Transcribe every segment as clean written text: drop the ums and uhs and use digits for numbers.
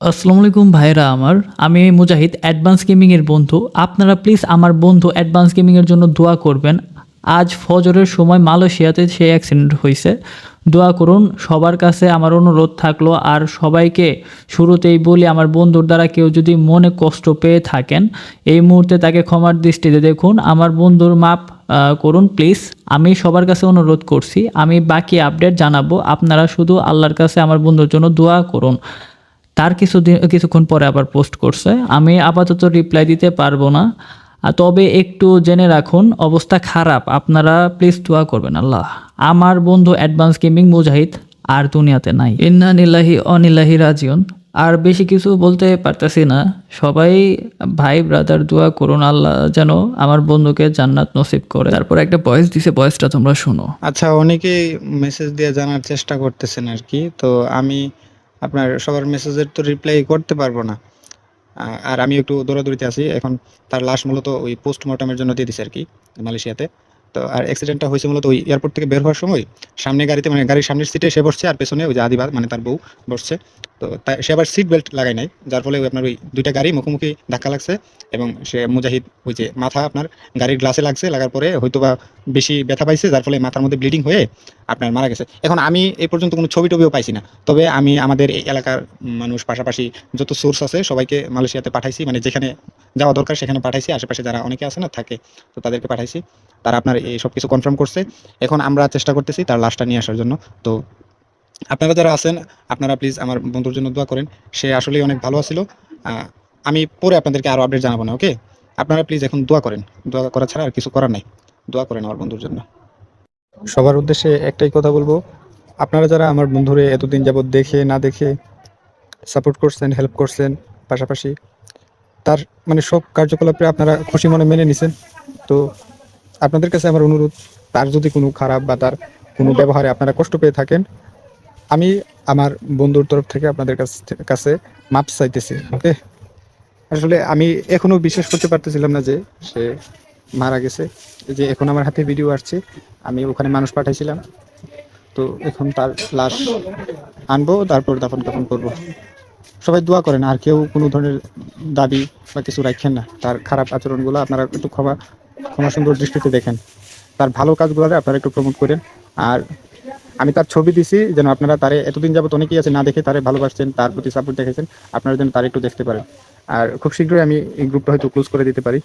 আসসালামু আলাইকুম ভাইরা আমার। আমি মুজাহিদ, অ্যাডভান্স গেমিংয়ের বন্ধু। আপনারা প্লিজ আমার বন্ধু অ্যাডভান্স গেমিংয়ের জন্য দোয়া করবেন। আজ ফজরের সময় মালয়েশিয়াতে সে অ্যাক্সিডেন্ট হয়েছে। দোয়া করুন, সবার কাছে আমার অনুরোধ থাকলো। আর সবাইকে শুরুতেই বলি, আমার বন্ধুর দ্বারা কেউ যদি মনে কষ্ট পেয়ে থাকেন, এই মুহূর্তে তাকে ক্ষমার দৃষ্টিতে দেখুন। আমার বন্ধুর মাপ করুন প্লিজ। আমি সবার কাছে অনুরোধ করছি, আমি বাকি আপডেট জানাবো। আপনারা শুধু আল্লাহর কাছে আমার বন্ধুর জন্য দোয়া করুন। তার কিছুক্ষণ পরে আবার পোস্ট করছে, আমি আপাতত রিপ্লাই দিতে পারবো না। তবে একটু জেনে রাখুন, অবস্থা খারাপ। আপনারা প্লিজ দোয়া করবেন। আল্লাহ, আমার বন্ধু অ্যাডভান্স গেমিং মুজাহিদ আর দুনিয়াতে নাই। ইন্না নিল্লাহি অনিল্লাহি রাজিউন। আর বেশি কিছু বলতে পারতেছি না। সবাই ভাই ব্রাদার দোয়া করুন, আল্লাহ যেন আমার বন্ধুকে জান্নাত নসিব করে। তারপর একটা ভয়েস দিছে, ভয়েসটা তোমরা শোনো। আচ্ছা, অনেকেই মেসেজ দিয়ে জানার চেষ্টা করতেছেন আরকি। তো আমি আপনার সবার মেসেজের তো রিপ্লাই করতে পারবো না। আর আমি একটু দৌড়াদৌড়িতে আছি। এখন তার লাশ মূলত ওই পোস্টমর্টমের জন্য দিয়ে দিছে আরকি মালয়েশিয়াতে। তো আর অ্যাক্সিডেন্টটা হইছে মূলত ওই এয়ারপোর্ট থেকে বের হওয়ার সময় সামনে গাড়িতে মানে গাড়ির সামনের সিটে সে বসছে আর পেছনে ওই যে আদিবা মানে তার বউ বসছে। তো সে আবার সিট বেল্ট লাগায় নাই। যার ফলে ওই আপনার ওই ২ টা গাড়ি মুখোমুখি ধাক্কা লাগছে এবং সে মুজাহিদ ওই যে মাথা আপনার গাড়ির গ্লাসে লাগছে। লাগার পরে হয়তোবা বেশি ব্যথা পাইছে, যার ফলে মাথার মধ্যে ব্লিডিং হয়ে আপনার মারা গেছে। এখন আমি এই পর্যন্ত কোনো ছবি-টবিও পাইছি না। তবে আমি আমাদের এই এলাকার মানুষ পাশাপাশি যত সোর্স আছে সবাইকে মালয়েশিয়াতে পাঠাইছি। মানে যেখানে যাওয়া দরকার সেখানে পাঠাইছি। আশেপাশে যারা অনেকে আছে না থাকে, তো তাদেরকে পাঠাইছি। তারা আপনার এই সবকিছু কনফার্ম করছে। এখন আমরা চেষ্টা করতেছি তার লাশটা নিয়ে আসার জন্য। তো আপনারা যারা আছেন, আপনারা প্লিজ আমার বন্ধুর জন্য দোয়া করেন। সে আসলেই অনেক ভালো আছিল। আ আমি পরে আপনাদেরকে আরো আপডেট জানাবো না, ওকে? আপনারা প্লিজ এখন দোয়া করেন। দোয়া করা ছাড়া আর কিছু করার নাই। দোয়া করেন আমার বন্ধুর জন্য। সবার উদ্দেশ্যে একটাই কথা বলবো, আপনারা যারা আমার বন্ধুরে এতদিন যাবৎ দেখে না দেখে সাপোর্ট করছেন, হেল্প করছেন, পাশাপাশি তার মানে সব কার্যকলাপে আপনারা খুশি মনে মেনে নিছেন। তো আপনাদের কাছে আমার অনুরোধ, তার যদি কোনো খারাপ বা তার কোনো ব্যবহারে আপনারা কষ্ট পেয়ে থাকেন, আমি আমার বন্ধুর তরফ থেকে আপনাদের কাছে মাপ চাইতেছি, ওকে? আসলে আমি এখনো বিশ্বাস করতে পারতেছিলাম না যে সে মারা গেছে। এই যে এখন আমার হাতে ভিডিও আসছে, আমি ওখানে মানুষ পাঠাইছিলাম। তো এখন তার লাশ আনবো, তারপর দাফন কাফন করবো। সবাই দোয়া করেন। আর কেউ কোনো ধরনের দাবি বা কিছু রাখেন না। তার খারাপ আচরণগুলো আপনারা একটু ক্ষমা সুন্দর দৃষ্টিতে দেখেন। তার ভালো কাজগুলো আপনারা একটু প্রমোট করেন। আর আমি তার ছবি দিছি যেন আপনারা তারে এতদিন যাবত অনেকেই আছে না দেখে তারে ভালোবাসছেন, তার প্রতি সাপোর্ট দেখেছেন। আপনারা যেন তারে একটু দেখতে পারেন। আর খুব শীঘ্রই আমি এই গ্রুপটা হয়তো ক্লোজ করে দিতে পারি।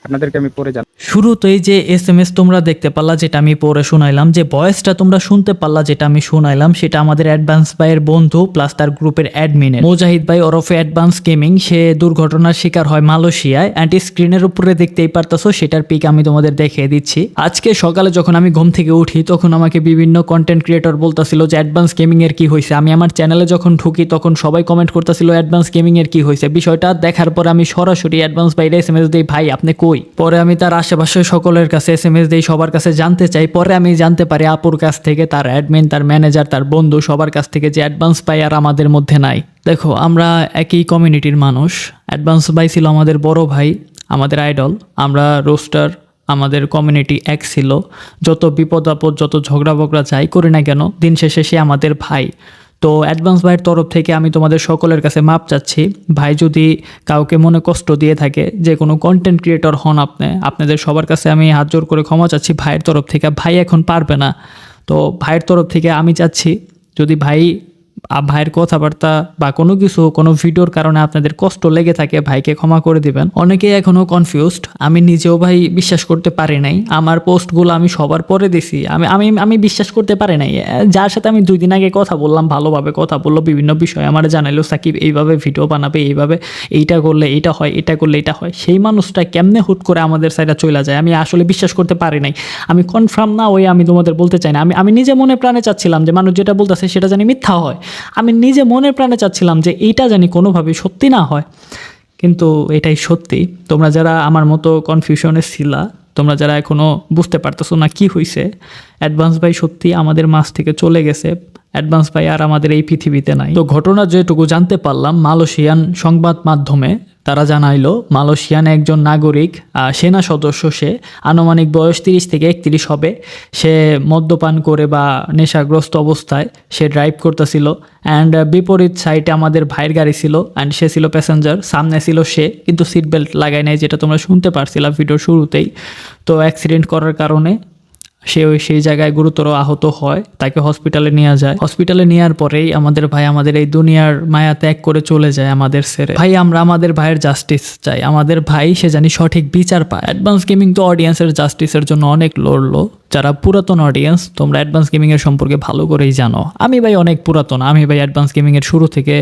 আপনাদেরকে আমি পরে জানাবো। শুরুতেই যে এসএমএস তোমরা দেখতে পারলা, যেটা আমি পরে শোনাইলাম, যে ভয়েসটা তোমরা শুনতে পারলা যেটা আমি শোনাইলাম, সেটা আমাদের অ্যাডভান্স ভাইয়ের বন্ধু প্লাস তার গ্রুপের অ্যাডমিনের মুজাহিদ ভাই ওরফে অ্যাডভান্স গেমিং। সে দুর্ঘটনার শিকার হয় মালয়েশিয়ায়। অ্যান্ড স্ক্রিনের উপরে দেখতেই পারতাছো, সেটার পিক আমি তোমাদের দেখিয়ে দিচ্ছি। আজকে সকালে যখন আমি ঘুম থেকে উঠি, তখন আমাকে বিভিন্ন কন্টেন্ট ক্রিয়েটর বলতাছিল যে অ্যাডভান্স গেমিং এর কি হয়েছে। আমি আমার চ্যানেলে যখন ঢুকি তখন সবাই কমেন্ট করতেছিল অ্যাডভান্স গেমিং এর কি হয়েছে। বিষয়টা দেখার পর আমি সরাসরি অ্যাডভান্স ভাইয়ের এসএমএস দিই, ভাই আপনি কই? পরে আমি তার আশেপাশে সকলের কাছে এসএমএস দিই, সবার কাছে জানতে চাই। পরে আমি জানতে পারি আপুর কাছ থেকে, তার অ্যাডমিন, তার ম্যানেজার, তার বন্ধু, সবার কাছ থেকে, যে অ্যাডভান্স ভাই আর আমাদের মধ্যে নাই। দেখো, আমরা একই কমিউনিটির মানুষ। অ্যাডভান্স ভাই ছিল আমাদের বড় ভাই, আমাদের আইডল। আমরা রোস্টার, আমাদের কমিউনিটি এক ছিল। যত বিপদ আপদ, যত ঝগড়া বগড়া যাই করি না কেন, দিন শেষে সে আমাদের ভাই। তো অ্যাডভান্স ভাইয়ের তরফ থেকে আমি তোমাদের সকলের কাছে মাপ চাচ্ছি। ভাই যদি কাউকে মনে কষ্ট দিয়ে থাকে, যে কোনো কন্টেন্ট ক্রিয়েটর হন আপনাদের সবার কাছে আমি হাত জোর করে ক্ষমা চাচ্ছি ভাইয়ের তরফ থেকে। ভাই এখন পারবে না, তো ভাইয়ের তরফ থেকে আমি চাচ্ছি, যদি ভাইয়ের কথাবার্তা বা কোনো কিছু, কোনো ভিডিওর কারণে আপনাদের কষ্ট লেগে থাকে, ভাইকে ক্ষমা করে দিবেন। অনেকেই এখনও কনফিউজড। আমি নিজেও ভাই বিশ্বাস করতে পারি নাই। আমার পোস্টগুলো আমি সবার পরে দিছি। আমি বিশ্বাস করতে পারি নাই। যার সাথে আমি 2 দিন আগে কথা বললাম, ভালোভাবে কথা বললো, বিভিন্ন বিষয় আমার জানাইলো, সাকিব এইভাবে ভিডিও বানাবে, এইভাবে এইটা করলে এইটা হয়, এটা করলে এটা হয়, সেই মানুষটা কেমনে হুট করে আমাদের সাইডে চলে যায়, আমি আসলে বিশ্বাস করতে পারি নাই। আমি কনফার্ম না হয়ে আমি তোমাদের বলতে চাই না। আমি নিজে মনে প্রাণে চাচ্ছিলাম যে মানুষ যেটা বলতেছে সেটা জানি মিথ্যা হয়। আমি নিজে মনের প্রাণে চাচ্ছিলাম যে এইটা জানি কোনোভাবে সত্যি না হয়, কিন্তু এটাই সত্যি। তোমরা যারা আমার মতো কনফিউশনে ছিলা, তোমরা যারা এখনও বুঝতে পারতেছো না কি হয়েছে, অ্যাডভান্স ভাই সত্যি আমাদের মাঝ থেকে চলে গেছে। অ্যাডভান্স ভাই আর আমাদের এই পৃথিবীতে নাই। তো ঘটনা যেটুকু জানতে পারলাম মালয়েশিয়ান সংবাদ মাধ্যমে, তারা জানাইলো মালয়েশিয়ান একজন নাগরিক সেনা সদস্য, সে আনুমানিক বয়স 30 থেকে 31 হবে। সে মদ্যপান করে বা নেশাগ্রস্ত অবস্থায় সে ড্রাইভ করতেছিল, অ্যান্ড বিপরীত সাইডে আমাদের ভাইয়ের গাড়ি ছিল, অ্যান্ড সে ছিল প্যাসেঞ্জার, সামনে ছিল সে, কিন্তু সিট বেল্ট লাগায় নাই, যেটা তোমরা শুনতে পারছিলাম ভিডিওর শুরুতেই। তো অ্যাক্সিডেন্ট করার কারণে সেই জায়গায় গুরুতর আহত হয়, তাকে হসপিটালে নিয়ে যায়। হসপিটালে নেওয়ার পরেই আমাদের ভাই আমাদের এই দুনিয়ার মায়া ত্যাগ করে চলে যায় আমাদের ছেড়ে। ভাই আমরা আমাদের ভাইয়ের জাস্টিস চাই, আমাদের ভাই সে জানি সঠিক বিচার পায়। অ্যাডভান্স গেমিং তো অডিয়েন্সের জাস্টিসের জন্য অনেক লড়লো। যারা পুরাতন অডিয়েন্স, তোমরা অ্যাডভান্স গেমিংয়ের সম্পর্কে ভালো করেই জানো। আমি ভাই অনেক পুরাতন, আমি ভাই অ্যাডভান্স গেমিংয়ের শুরু থেকে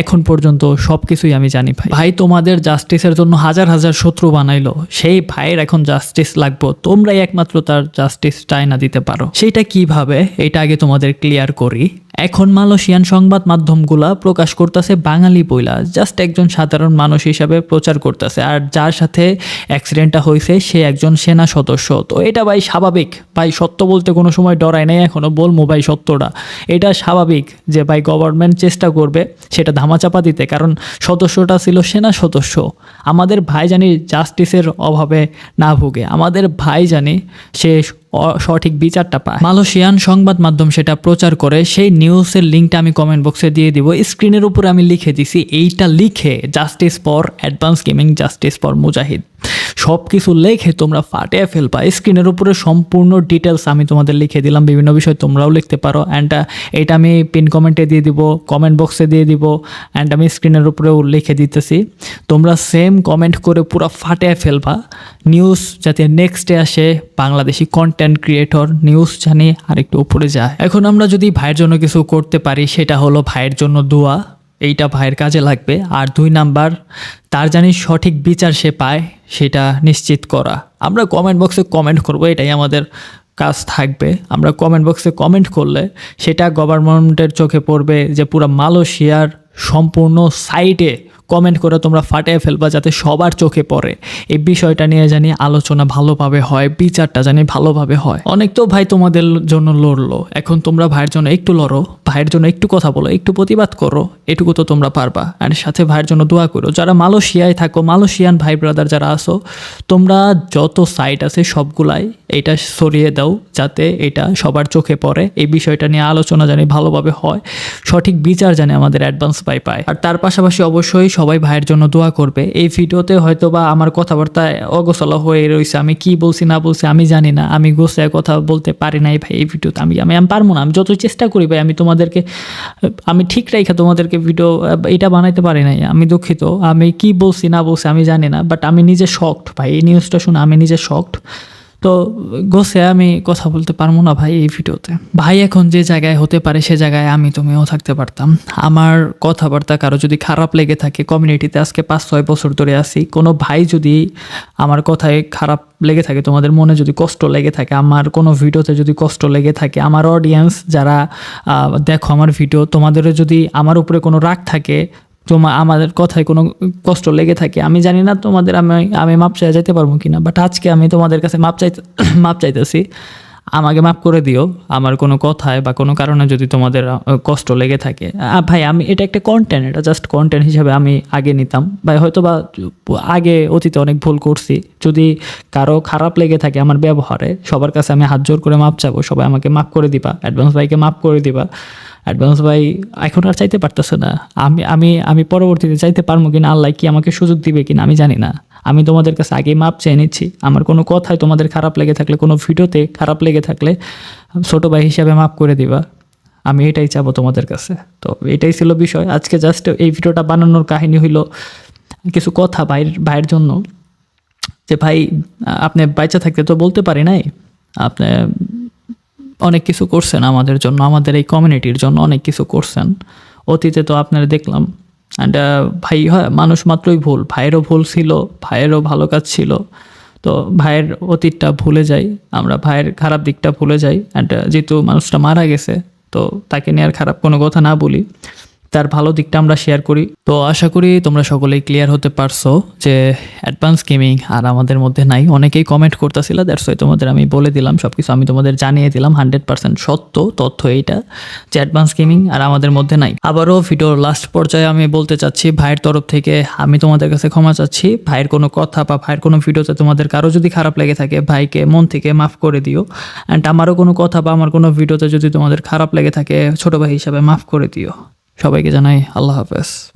এখন পর্যন্ত সব কিছুই আমি জানি। ভাই তোমাদের জাস্টিসের জন্য হাজার হাজার শত্রু বানাইলো, সেই ভাইয়ের এখন জাস্টিস লাগবো, তোমরাই একমাত্র তার জাস্টিস চাই না দিতে পারো। সেইটা কিভাবে, এটা আগে তোমাদের ক্লিয়ার করি। এখন মালয়েশিয়ান সংবাদ মাধ্যমগুলা প্রকাশ করতেছে বাঙালি বইলা, জাস্ট একজন সাধারণ মানুষ হিসাবে প্রচার করতেছে, আর যার সাথে অ্যাক্সিডেন্টটা হয়েছে সে একজন সেনা সদস্য। তো এটা ভাই স্বাভাবিক, ভাই সত্য বলতে কোনো সময় ডরায় নাই, এখনো বলবো ভাই সত্যটা। এটা স্বাভাবিক যে ভাই গভর্নমেন্ট চেষ্টা করবে সেটা ধামাচাপা দিতে, কারণ সদস্যটা ছিল সেনা সদস্য। আমাদের ভাই জানি জাস্টিসের অভাবে না ভুগে, আমাদের ভাই জানি সে সঠিক বিচারটা পায়। মালয়েশিয়ান সংবাদ মাধ্যম সেটা প্রচার করে, সেই নিউজের লিঙ্কটা আমি কমেন্ট বক্সে দিয়ে দিব। স্ক্রিনের উপরে আমি লিখে দিছি, এইটা লিখে justice for advance gaming, justice for Mujahid, সব কিছু লিখে তোমরা ফাটিয়ে ফেলবা। স্ক্রিনের উপরে সম্পূর্ণ ডিটেলস আমি তোমাদের লিখে দিলাম, বিভিন্ন বিষয় তোমরাও লিখতে পারো, অ্যান্ড এটা আমি পিন কমেন্টে দিয়ে দিব, কমেন্ট বক্সে দিয়ে দিব, অ্যান্ড আমি স্ক্রিনের উপরেও লিখে দিতেছি। তোমরা সেম কমেন্ট করে পুরো ফাটিয়ে ফেলবা। নিউজ যাতে নেক্সটে আসে, বাংলাদেশি কন্টেন্ট ক্রিয়েটর নিউজ জানি আর একটু উপরে যায়। এখন আমরা যদি ভাইয়ের জন্য কিছু করতে পারি, সেটা হলো ভাইয়ের জন্য দোয়া, এইটা ভাইয়ের কাজে লাগবে। আর 2 নাম্বার, তার জানি সঠিক বিচার সে পায় সেটা নিশ্চিত করা। আমরা কমেন্ট বক্সে কমেন্ট করব, এটাই আমাদের কাজ থাকবে। আমরা কমেন্ট বক্সে কমেন্ট করলে সেটা গভর্নমেন্টের চোখে পড়বে, যে পুরো মালয়েশিয়ার সম্পূর্ণ সাইটে কমেন্ট করে তোমরা ফাটিয়ে ফেলবা, যাতে সবার চোখে পড়ে। এই বিষয়টা নিয়ে জানি আলোচনা ভালোভাবে হয়, বিচারটা জানি ভালোভাবে হয়। অনেক তো ভাই তোমাদের জন্য লড়লো, এখন তোমরা ভাইয়ের জন্য একটু লড়ো, ভাইয়ের জন্য একটু কথা বলো, একটু প্রতিবাদ করো, এটুকু তো তোমরা পারবা। আর সাথে ভাইয়ের জন্য দোয়া করো। যারা মালয়েশিয়ায় থাকো, মালয়েশিয়ান ভাই ব্রাদার যারা আসো, তোমরা যত সাইট আছে সবগুলাই এটা সরিয়ে দাও, যাতে এটা সবার চোখে পড়ে। এই বিষয়টা নিয়ে আলোচনা জানি ভালোভাবে হয়, সঠিক বিচার জানে আমাদের অ্যাডভান্স ভাই পায়। আর তার পাশাপাশি অবশ্যই সবাই ভাইয়ের জন্য দোয়া করবে। এই ভিডিওতে হয়তো বা আমার কথাবার্তা অগোছালো হয়ে রয়েছে, আমি কি বলছি না বলছি আমি জানি না, আমি গোছায় কথা বলতে পারি নাই ভাই এই ভিডিওতে। আমি পারবো না, আমি যত চেষ্টা করি ভাই, আমি ঠিক রেখে তোমাদেরকে ভিডিও এটা বানাইতে পারি নাই, আমি দুঃখিত। আমি কি বলছি না বলছি আমি জানি না, বাট আমি নিজে শকড ভাই, এই নিউজটা শুনে আমি নিজে শকড। তো গোসে আমি কথা বলতে পারবো না ভাই এই ভিডিওতে। ভাই এখন যে জায়গায় হতে পারে সে জায়গায় তুমিও থাকতে পারতাম। আমার কথাবার্তা কারো যদি খারাপ লেগে থাকে, কমিউনিটিতে আজকে 5-6 বছর ধরে আছি, কোনো ভাই যদি আমার কথায় খারাপ লেগে থাকে, তোমাদের মনে যদি কষ্ট লেগে থাকে, আমার কোনো ভিডিওতে যদি কষ্ট লেগে থাকে, আমার অডিয়েন্স যারা দেখো আমার ভিডিও, তোমাদেরও যদি আমার উপরে কোনো রাগ থাকে, আমাদের কথায় কোনো কষ্ট লেগে থাকে, আমি জানি না তোমাদের আমি মাপ চাই যেতে পারবো কিনা, বাট আজকে আমি তোমাদের কাছে মাপ চাইতেছি, আমাকে মাফ করে দিও। আমার কোনো কথায় বা কোনো কারণে যদি তোমাদের কষ্ট লেগে থাকে, ভাই আমি এটা একটা কন্টেন্ট, এটা জাস্ট কন্টেন্ট হিসাবে আমি আগে নিতাম ভাই, হয়তো বা আগে অতীতে অনেক ভুল করছি। যদি কারো খারাপ লেগে থাকে আমার ব্যবহারে, সবার কাছে আমি হাত জোর করে মাপ চাবো, সবাই আমাকে মাফ করে দিবা, অ্যাডভান্স ভাইকে মাফ করে দিবা। অ্যাডভান্স ভাই এখন আর চাইতে পারতেছে না, আমি পরবর্তীতে চাইতে পারবো কিনা, আল্লাহ কি আমাকে সুযোগ দিবে কিনা আমি জানি না। আমি তোমাদের কাছে আগেই মাপ চেয়ে নিচ্ছি। আমার কোনো কথায় তোমাদের খারাপ লেগে থাকলে, কোনো ভিডিওতে খারাপ লেগে থাকলে ছোটো ভাই হিসাবে মাফ করে দিবা, আমি এটাই চাবো তোমাদের কাছে। তো এটাই ছিল বিষয় আজকে। জাস্ট এই ভিডিওটা বানানোর কাহিনী হইলো কিছু কথা ভাইয়ের জন্য, যে ভাই আপনি বাইচা থাকতে তো বলতে পারি নাই, আপনি অনেক কিছু করছেন আমাদের জন্য, আমাদের এই কমিউনিটির জন্য অনেক কিছু করছেন অতীতে, তো আপনারা দেখলাম। অ্যান্ড ভাই হয় মানুষ মাত্রই ভুল, ভাইয়েরও ভুল ছিল, ভাইয়েরও ভালো কাজ ছিল। তো ভাইয়ের অতীতটা ভুলে যাই আমরা, ভাইয়ের খারাপ দিকটা ভুলে যাই। অ্যান্ড যেহেতু মানুষটা মারা গেছে, তো তাকে নিয়ে আর খারাপ কোনো কথা না বলি। তার ভালো দিকটা আমরা শেয়ার করি। তো আশা করি তোমরা সকলেই ক্লিয়ার হতে পারছো যে অ্যাডভান্স গেমিং আর আমাদের মধ্যে নাই। অনেকেই কমেন্ট করতেছিল, দ্যাটস ওয়াই তোমাদের আমি বলে দিলাম, সব কিছু আমি তোমাদের জানিয়ে দিলাম। 100% সত্য তথ্য এইটা যে অ্যাডভান্স গেমিং আর আমাদের মধ্যে নাই। আবারও ভিডিওর লাস্ট পর্যায়ে আমি বলতে চাচ্ছি, ভাইয়ের তরফ থেকে আমি তোমাদের কাছে ক্ষমা চাচ্ছি। ভাইয়ের কোনো কথা বা ভাইয়ের কোনো ভিডিওতে তোমাদের কারো যদি খারাপ লেগে থাকে, ভাইকে মন থেকে মাফ করে দিও। অ্যান্ড আমারও কোনো কথা বা আমার কোনো ভিডিওতে যদি তোমাদের খারাপ লেগে থাকে, ছোট ভাই হিসাবে মাফ করে দিও। সবাইকে জানাই আল্লাহ হাফেজ।